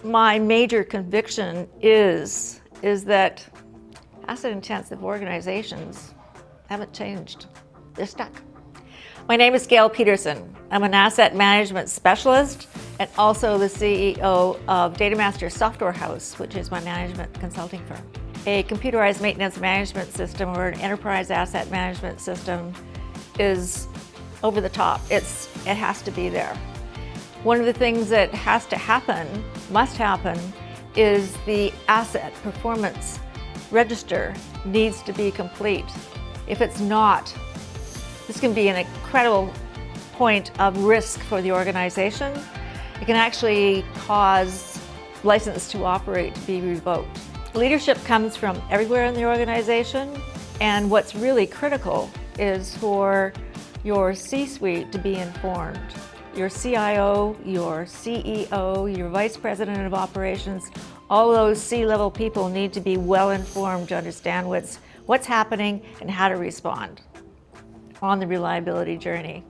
My major conviction is that asset-intensive organizations haven't changed. They're stuck. My name is Gail Petersen. I'm an asset management specialist and also the CEO of DataMaster Software House, which is my management consulting firm. A computerized maintenance management system or an enterprise asset management system is over the top. It has to be there. One of the things that has to happen, must happen, is the asset performance register needs to be complete. If it's not, this can be an incredible point of risk for the organization. It can actually cause license to operate to be revoked. Leadership comes from everywhere in the organization, and what's really critical is for your C-suite to be informed. Your CIO, your CEO, your Vice President of Operations, all those C-level people need to be well informed to understand what's happening and how to respond on the reliability journey.